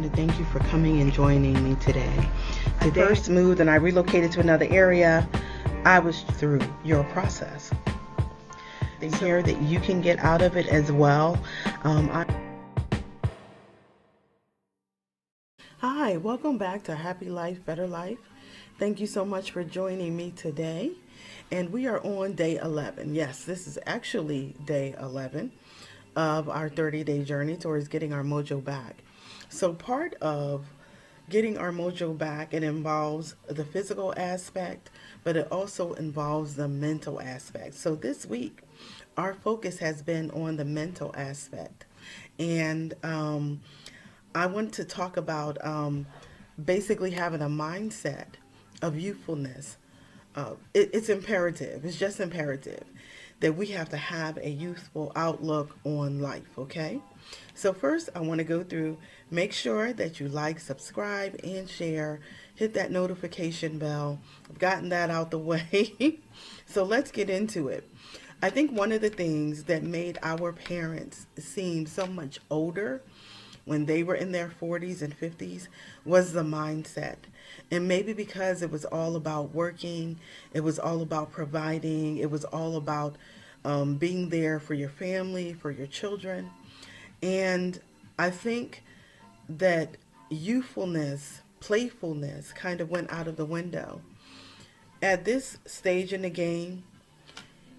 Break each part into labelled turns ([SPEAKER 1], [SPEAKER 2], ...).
[SPEAKER 1] to thank you for coming and joining me today. I first moved and I relocated to another area. I was through your process. They hear that you can get out of it as well. Hi, welcome back to Happy Life, Better Life. Thank you so much for joining me today. And we are on day 11. Yes, this is actually day 11 of our 30-day journey towards getting our mojo back. So part of getting our mojo back, it involves the physical aspect, but it also involves the mental aspect. So this week, our focus has been on the mental aspect. And I want to talk about basically having a mindset of youthfulness. It's imperative. It's just imperative that we have to have a youthful outlook on life, okay? So first, I want to go through, make sure that you like, subscribe, and share. Hit that notification bell. I've gotten that out the way. So let's get into it. I think one of the things that made our parents seem so much older when they were in their 40s and 50s was the mindset. And maybe because it was all about working, it was all about providing, it was all about being there for your family, for your children. And I think that youthfulness, playfulness kind of went out of the window. At this stage in the game,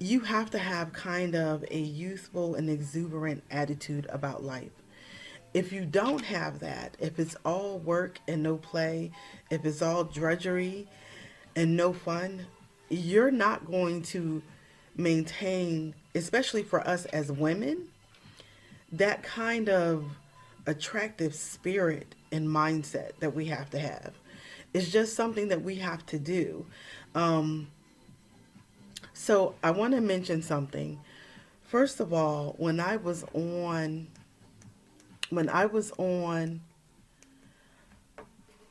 [SPEAKER 1] you have to have kind of a youthful and exuberant attitude about life. If you don't have that, if it's all work and no play, if it's all drudgery and no fun, you're not going to maintain, especially for us as women, that kind of attractive spirit and mindset that we have to have. It's just something that we have to do. So I want to mention something. First of all, when I was on,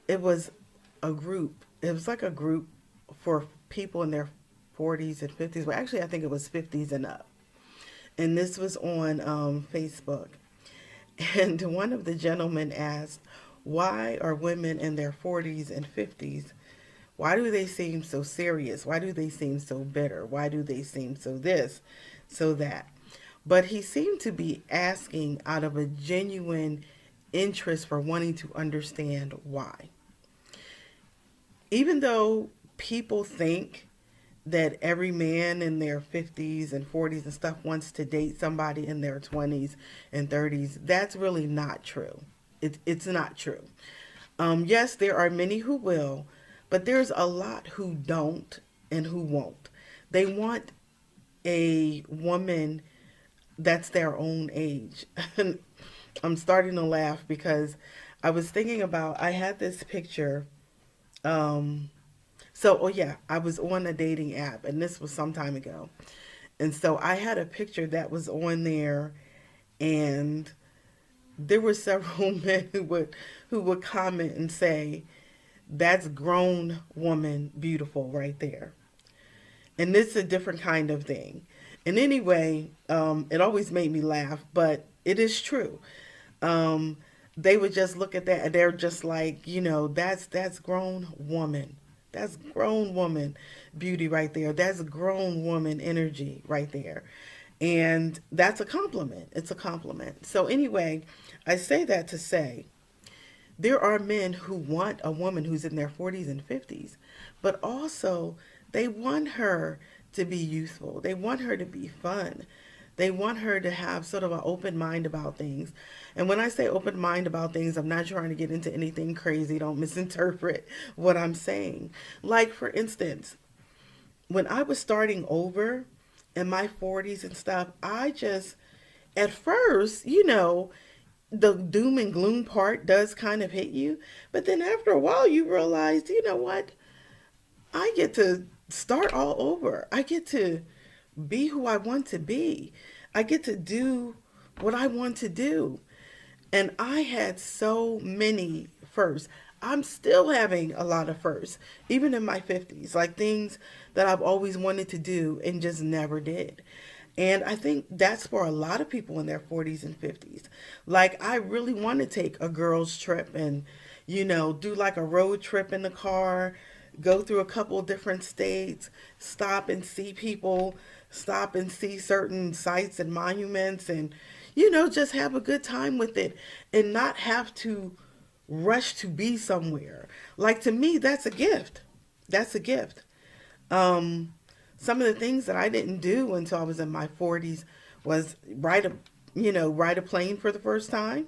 [SPEAKER 1] it was a group. It was like a group for people in their 40s and 50s. Well, actually, I think it was 50s and up. And this was on Facebook. And one of the gentlemen asked, why are women in their 40s and 50s, why do they seem so serious? Why do they seem so bitter? Why do they seem so this, so that? But he seemed to be asking out of a genuine interest for wanting to understand why. Even though people think that every man in their 50s and 40s and stuff wants to date somebody in their 20s and 30s, that's really not true. It's not true. Yes, there are many who will, but there's a lot who don't and who won't. They want a woman that's their own age. And I'm starting to laugh because I was thinking about, I had this picture. I was on a dating app, and this was some time ago. And so I had a picture that was on there, and there were several men who would comment and say, that's grown woman beautiful right there. And this is a different kind of thing. And anyway, it always made me laugh, but it is true. They would just look at that and they're just like, that's grown woman. That's grown woman beauty right there. That's grown woman energy right there. And that's a compliment. It's a compliment. So anyway, I say that to say there are men who want a woman who's in their 40s and 50s, but also they want her to be youthful. They want her to be fun. They want her to have sort of an open mind about things. And when I say open mind about things, I'm not trying to get into anything crazy. Don't misinterpret what I'm saying. Like, for instance, when I was starting over in my 40s and stuff, at first, the doom and gloom part does kind of hit you. But then after a while, you realize, you know what? I get to start all over. I get to be who I want to be. I get to do what I want to do. And I had so many firsts. I'm still having a lot of firsts, even in my 50s, like things that I've always wanted to do and just never did. And I think that's for a lot of people in their 40s and 50s. Like, I really want to take a girls' trip and, do like a road trip in the car, go through a couple of different states, stop and see people, stop and see certain sites and monuments, and, just have a good time with it and not have to rush to be somewhere. Like, to me, that's a gift. That's a gift. Um, some of the things that I didn't do until I was in my 40s was ride a plane for the first time.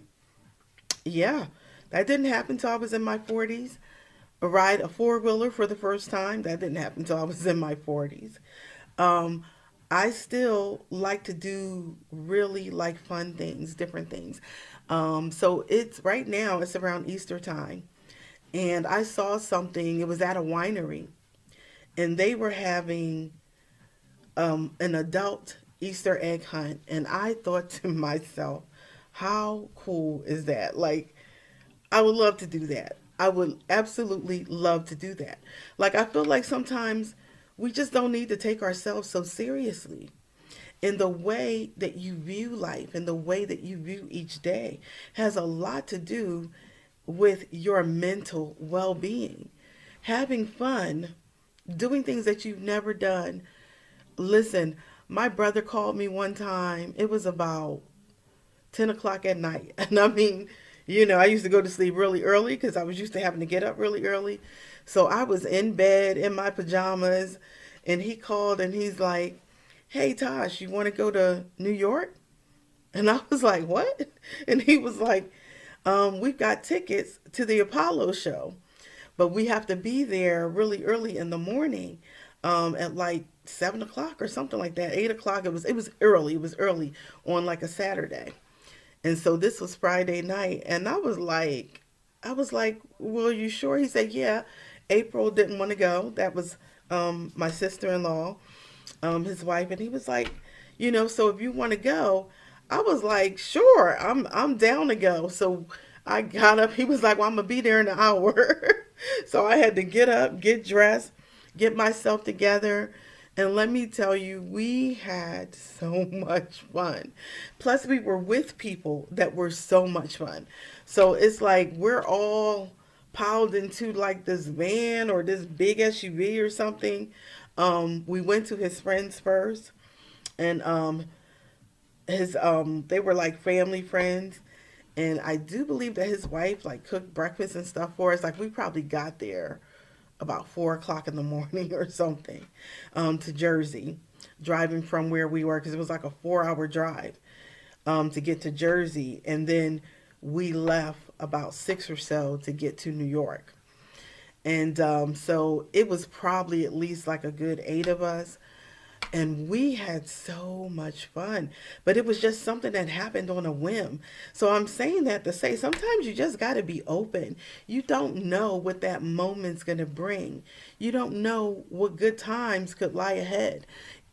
[SPEAKER 1] Yeah, that didn't happen until I was in my 40s. Ride a four-wheeler for the first time. That didn't happen until I was in my 40s. Um, I still like to do really like fun things, different things. So it's right now, it's around Easter time. And I saw something, it was at a winery, and they were having an adult Easter egg hunt. And I thought to myself, how cool is that? Like, I would love to do that. I would absolutely love to do that. Like, I feel like sometimes we just don't need to take ourselves so seriously. And the way that you view life and the way that you view each day has a lot to do with your mental well being. Having fun, doing things that you've never done. Listen, my brother called me one time. It was about 10 o'clock at night. And I mean, I used to go to sleep really early because I was used to having to get up really early. So I was in bed in my pajamas, and he called and he's like, "Hey, Tosh, you want to go to New York?" And I was like, "What?" And he was like, "We've got tickets to the Apollo show, but we have to be there really early in the morning, at like 7 o'clock or something like that, 8 o'clock. It was early. It was early on like a Saturday." And so this was Friday night, and I was like, "Well, you sure?" He said, "Yeah." April didn't want to go. That was my sister-in-law, his wife, and he was like, "So if you want to go," I was like, "Sure, I'm down to go." So I got up. He was like, "Well, I'm gonna be there in an hour." So I had to get up, get dressed, get myself together. And let me tell you, we had so much fun. Plus, we were with people that were so much fun. So it's like we're all piled into like this van or this big SUV or something. We went to his friends first, and his they were like family friends, and I do believe that his wife like cooked breakfast and stuff for us. Like, we probably got there about 4 o'clock in the morning or something, to Jersey, driving from where we were because it was like a 4 hour drive, to get to Jersey, and then we left about six or so to get to New York. And so it was probably at least like a good eight of us, and we had so much fun. But it was just something that happened on a whim. So I'm saying that to say sometimes you just got to be open. You don't know what that moment's going to bring. You don't know what good times could lie ahead.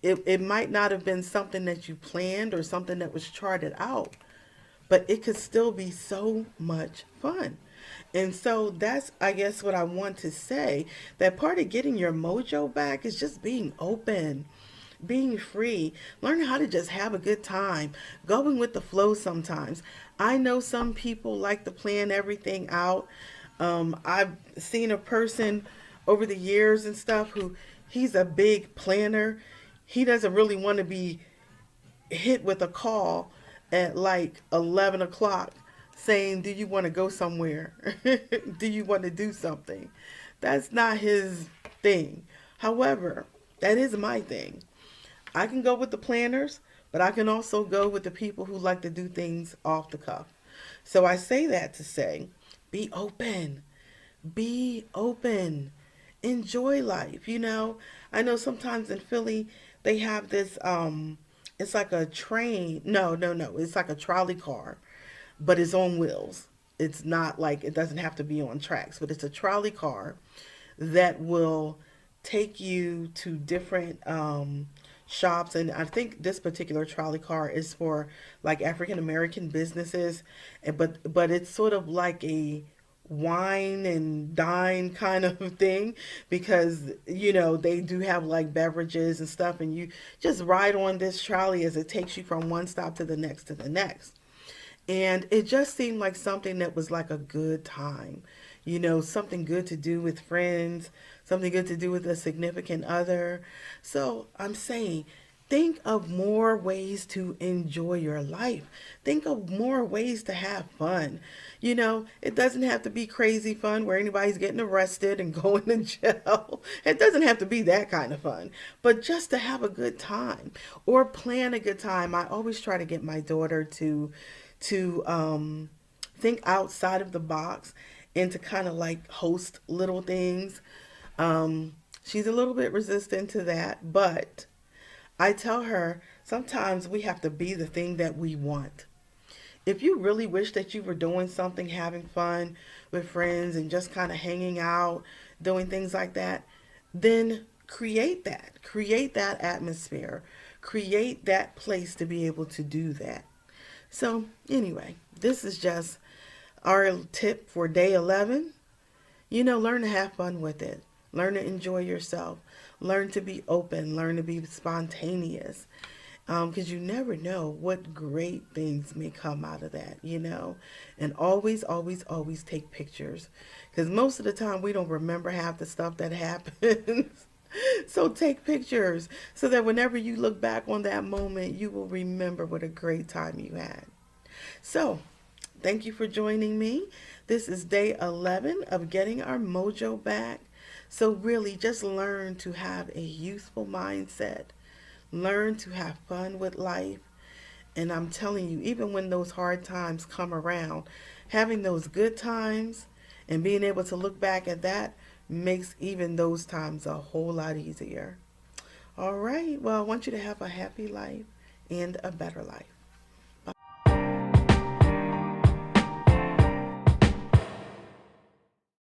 [SPEAKER 1] It might not have been something that you planned or something that was charted out, but it could still be so much fun. And so that's, I guess, what I want to say. That part of getting your mojo back is just being open, being free, learning how to just have a good time, going with the flow sometimes. I know some people like to plan everything out. I've seen a person over the years and stuff who he's a big planner. He doesn't really want to be hit with a call at like 11 o'clock saying, "Do you want to go somewhere?" "Do you want to do something?" That's not his thing. However, that is my thing. I can go with the planners, but I can also go with the people who like to do things off the cuff. So I say that to say, be open. Be open. Enjoy life. I know sometimes in Philly they have this it's like a train. No, no, no. It's like a trolley car, but it's on wheels. It's not like it doesn't have to be on tracks, but it's a trolley car that will take you to different shops. And I think this particular trolley car is for like African American businesses, but it's sort of like a wine and dine kind of thing, because they do have like beverages and stuff, and you just ride on this trolley as it takes you from one stop to the next to the next. And it just seemed like something that was like a good time, something good to do with friends, something good to do with a significant other. So I'm saying, think of more ways to enjoy your life. Think of more ways to have fun. It doesn't have to be crazy fun where anybody's getting arrested and going to jail. It doesn't have to be that kind of fun, but just to have a good time or plan a good time. I always try to get my daughter to think outside of the box and to kind of like host little things. She's a little bit resistant to that, but I tell her sometimes we have to be the thing that we want. If you really wish that you were doing something, having fun with friends and just kind of hanging out, doing things like that, then create that. Create that atmosphere. Create that place to be able to do that. So, anyway, this is just our tip for day 11. Learn to have fun with it. Learn to enjoy yourself. Learn to be open. Learn to be spontaneous. Because you never know what great things may come out of that. And always, always, always take pictures. Because most of the time we don't remember half the stuff that happens. So take pictures so that whenever you look back on that moment, you will remember what a great time you had. So, thank you for joining me. This is day 11 of getting our mojo back. So, really, just learn to have a youthful mindset. Learn to have fun with life. And I'm telling you, even when those hard times come around, having those good times and being able to look back at that makes even those times a whole lot easier. All right. Well, I want you to have a happy life and a better life.